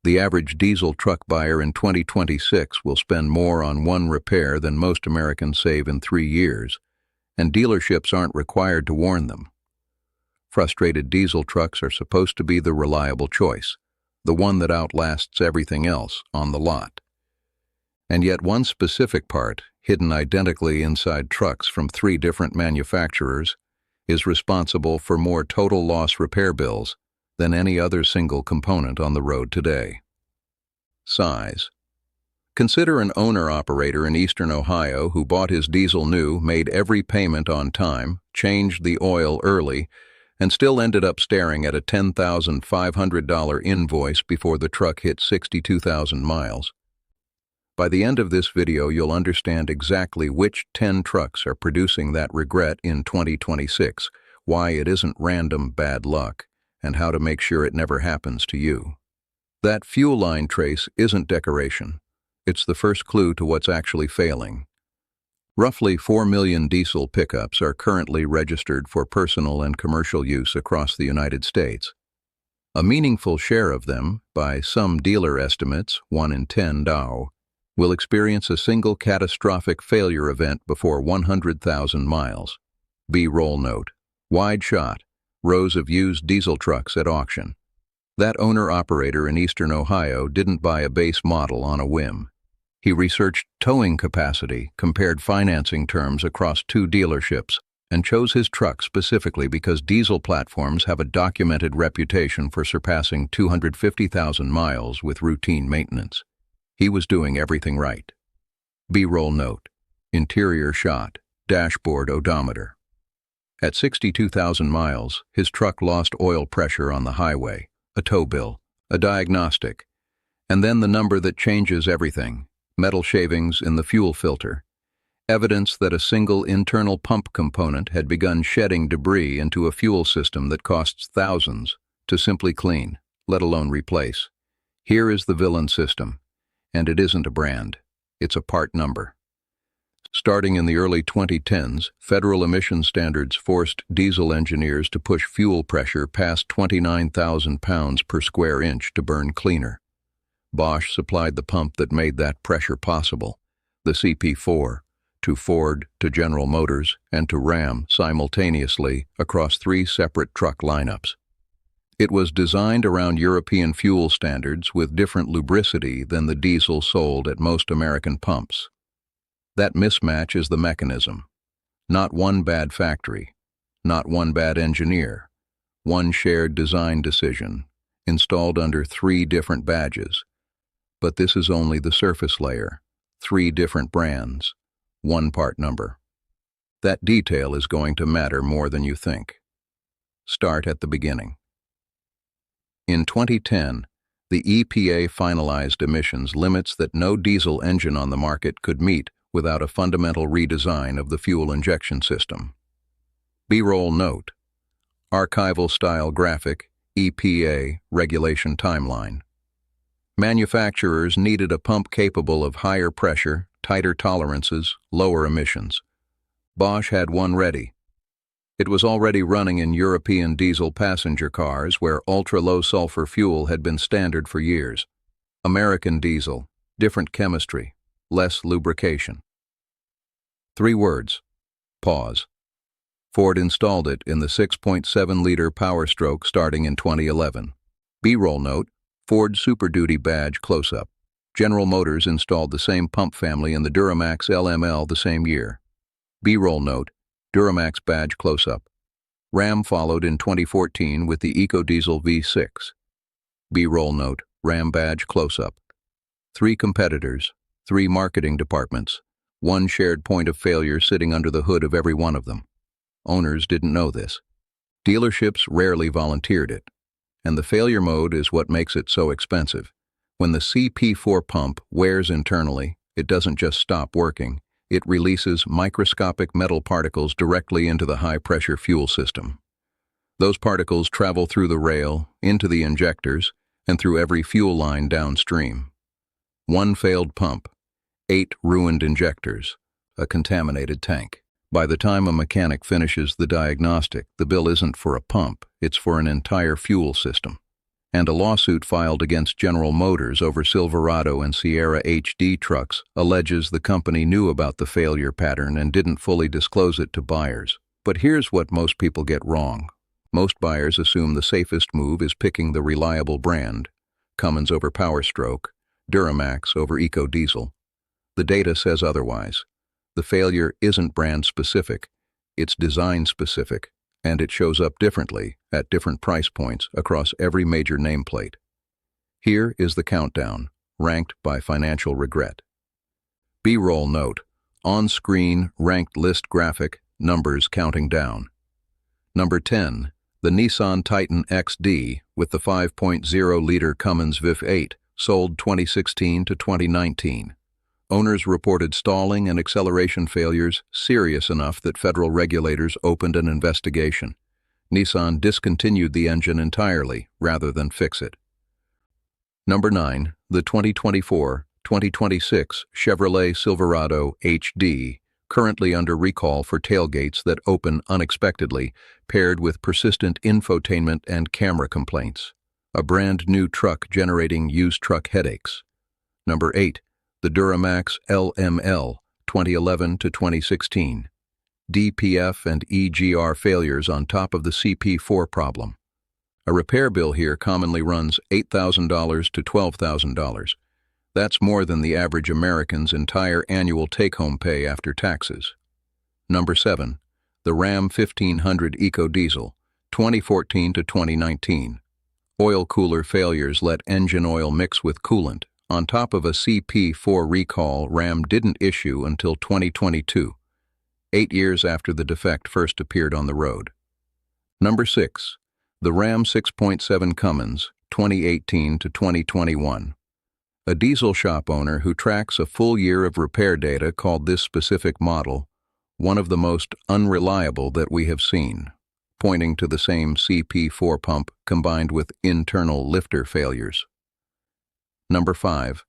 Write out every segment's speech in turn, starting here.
The average diesel truck buyer in 2026 will spend more on one repair than most Americans save in 3 years, and dealerships aren't required to warn them. Frustrated diesel trucks are supposed to be the reliable choice, the one that outlasts everything else on the lot. And yet one specific part, hidden identically inside trucks from 3 different manufacturers, is responsible for more total loss repair bills than any other single component on the road today. Size. Consider an owner-operator in eastern Ohio who bought his diesel new, made every payment on time, changed the oil early, and still ended up staring at a $10,500 invoice before the truck hit 62,000 miles. By the end of this video, you'll understand exactly which 10 trucks are producing that regret in 2026, why it isn't random bad luck, and how to make sure it never happens to you. That fuel line trace isn't decoration. It's the first clue to what's actually failing. Roughly 4 million diesel pickups are currently registered for personal and commercial use across the United States. A meaningful share of them, by some dealer estimates, 1 in 10 DAO, will experience a single catastrophic failure event before 100,000 miles. B-roll note. Wide shot. Rows of used diesel trucks at auction. That owner-operator in eastern Ohio didn't buy a base model on a whim. He researched towing capacity, compared financing terms across 2 dealerships, and chose his truck specifically because diesel platforms have a documented reputation for surpassing 250,000 miles with routine maintenance. He was doing everything right. B-roll note. Interior shot. Dashboard odometer. At 62,000 miles, his truck lost oil pressure on the highway, a tow bill, a diagnostic, and then the number that changes everything, metal shavings in the fuel filter, evidence that a single internal pump component had begun shedding debris into a fuel system that costs thousands to simply clean, let alone replace. Here is the villain system, and it isn't a brand, it's a part number. Starting in the early 2010s, federal emission standards forced diesel engineers to push fuel pressure past 29,000 pounds per square inch to burn cleaner. Bosch supplied the pump that made that pressure possible, the CP4, to Ford, to General Motors, and to Ram simultaneously across 3 separate truck lineups. It was designed around European fuel standards with different lubricity than the diesel sold at most American pumps. That mismatch is the mechanism. Not one bad factory, not one bad engineer, one shared design decision, installed under 3 different badges. But this is only the surface layer, 3 different brands, 1 part number. That detail is going to matter more than you think. Start at the beginning. In 2010, the EPA finalized emissions limits that no diesel engine on the market could meet without a fundamental redesign of the fuel injection system. B-roll note. Archival-style graphic, EPA regulation timeline. Manufacturers needed a pump capable of higher pressure, tighter tolerances, lower emissions. Bosch had one ready. It was already running in European diesel passenger cars where ultra-low sulfur fuel had been standard for years. American diesel, different chemistry, less lubrication. 3 words. Pause. Ford installed it in the 6.7-liter Power Stroke starting in 2011. B-roll note. Ford Super Duty badge close-up. General Motors installed the same pump family in the Duramax LML the same year. B-roll note. Duramax badge close-up. Ram followed in 2014 with the EcoDiesel V6. B-roll note. Ram badge close-up. 3 competitors, 3 marketing departments, 1 shared point of failure sitting under the hood of every one of them. Owners didn't know this. Dealerships rarely volunteered it. And the failure mode is what makes it so expensive. When the CP4 pump wears internally, it doesn't just stop working. It releases microscopic metal particles directly into the high-pressure fuel system. Those particles travel through the rail, into the injectors, and through every fuel line downstream. 1 failed pump, 8 ruined injectors, a contaminated tank. By the time a mechanic finishes the diagnostic, the bill isn't for a pump, it's for an entire fuel system. and a lawsuit filed against General Motors over Silverado and Sierra HD trucks alleges the company knew about the failure pattern and didn't fully disclose it to buyers. But here's what most people get wrong. Most buyers assume the safest move is picking the reliable brand, Cummins over Powerstroke, Duramax over EcoDiesel. The data says otherwise. The failure isn't brand-specific, it's design-specific, and it shows up differently at different price points across every major nameplate. Here is the countdown, ranked by financial regret. B-roll note, on-screen ranked list graphic, numbers counting down. Number 10, the Nissan Titan XD with the 5.0-liter Cummins VIF8, sold 2016 to 2019. Owners reported stalling and acceleration failures serious enough that federal regulators opened an investigation. Nissan discontinued the engine entirely rather than fix it. Number 9, the 2024-2026 Chevrolet Silverado HD, currently under recall for tailgates that open unexpectedly, paired with persistent infotainment and camera complaints. A brand new truck generating used truck headaches. Number 8, the Duramax LML 2011 to 2016. DPF and EGR failures on top of the CP4 problem. A repair bill here commonly runs $8,000 to $12,000. That's more than the average American's entire annual take-home pay after taxes. Number 7, the Ram 1500 EcoDiesel 2014 to 2019. Oil cooler failures let engine oil mix with coolant. On top of a CP4 recall Ram didn't issue until 2022, 8 years after the defect first appeared on the road. Number 6, the Ram 6.7 Cummins, 2018 to 2021. A diesel shop owner who tracks a full year of repair data called this specific model one of the most unreliable that we have seen, pointing to the same CP4 pump combined with internal lifter failures. Number 5,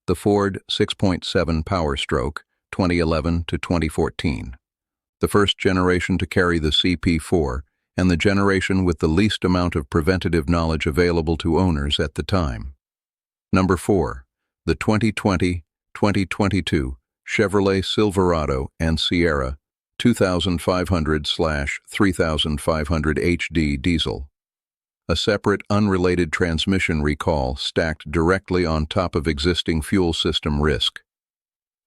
the Ford 6.7 Powerstroke, 2011 to 2014. The first generation to carry the CP4 and the generation with the least amount of preventative knowledge available to owners at the time. Number 4, the 2020-2022 Chevrolet Silverado and Sierra 2500/3500 HD diesel. A separate, unrelated transmission recall stacked directly on top of existing fuel system risk.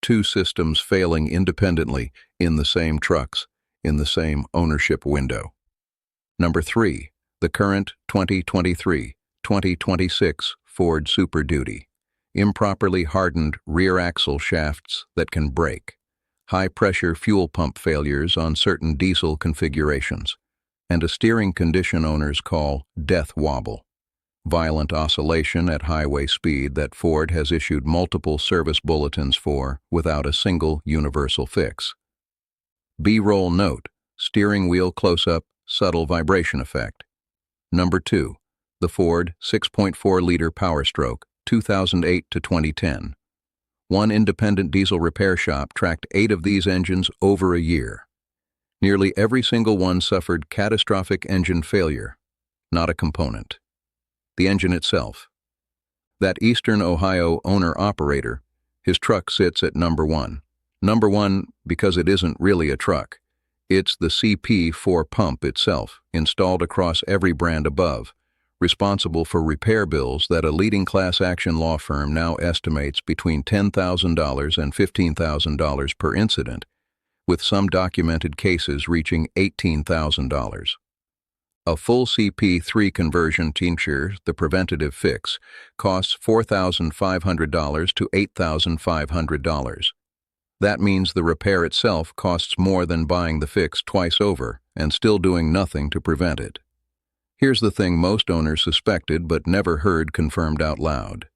Two systems failing independently in the same trucks, in the same ownership window. Number 3, the current 2023-2026 Ford Super Duty. Improperly hardened rear axle shafts that can break. High-pressure fuel pump failures on certain diesel configurations, and a steering condition owners call death wobble. Violent oscillation at highway speed that Ford has issued multiple service bulletins for without a single universal fix. B-roll note, steering wheel close-up, subtle vibration effect. Number 2, the Ford 6.4-liter Powerstroke, 2008 to 2010. One independent diesel repair shop tracked 8 of these engines over a year. Nearly every single one suffered catastrophic engine failure, not a component. The engine itself. That Eastern Ohio owner-operator, his truck sits at number 1. Number 1 because it isn't really a truck. It's the CP4 pump itself, installed across every brand above, responsible for repair bills that a leading class action law firm now estimates between $10,000 and $15,000 per incident, with some documented cases reaching $18,000. A full CP3 conversion tincture, the preventative fix, costs $4,500 to $8,500. That means the repair itself costs more than buying the fix twice over and still doing nothing to prevent it. Here's the thing most owners suspected but never heard confirmed out loud.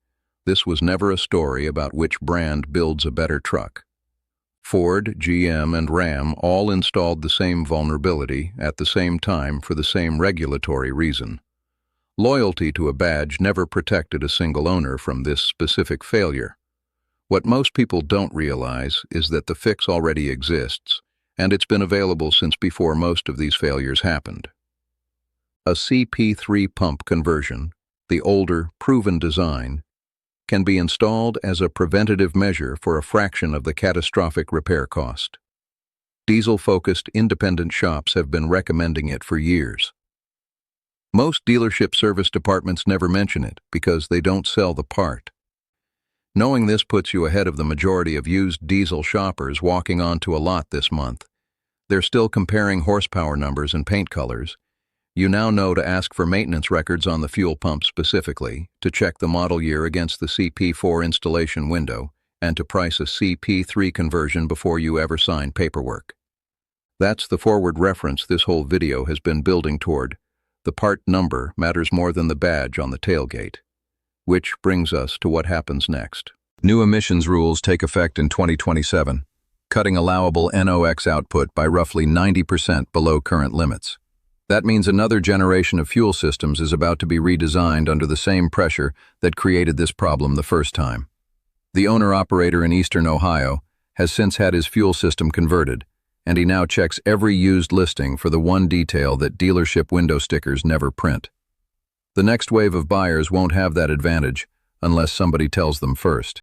This was never a story about which brand builds a better truck. Ford, GM, and Ram all installed the same vulnerability at the same time for the same regulatory reason. Loyalty to a badge never protected a single owner from this specific failure. What most people don't realize is that the fix already exists, and it's been available since before most of these failures happened. A CP3 pump conversion, the older, proven design, can be installed as a preventative measure for a fraction of the catastrophic repair cost. Diesel-focused independent shops have been recommending it for years. Most dealership service departments never mention it because they don't sell the part. Knowing this puts you ahead of the majority of used diesel shoppers walking onto a lot this month. They're still comparing horsepower numbers and paint colors. You now know to ask for maintenance records on the fuel pump specifically, to check the model year against the CP4 installation window, and to price a CP3 conversion before you ever sign paperwork. That's the forward reference this whole video has been building toward. The part number matters more than the badge on the tailgate. Which brings us to what happens next. New emissions rules take effect in 2027, cutting allowable NOx output by roughly 90% below current limits. That means another generation of fuel systems is about to be redesigned under the same pressure that created this problem the first time. The owner-operator in eastern Ohio has since had his fuel system converted, and he now checks every used listing for the one detail that dealership window stickers never print. The next wave of buyers won't have that advantage unless somebody tells them first.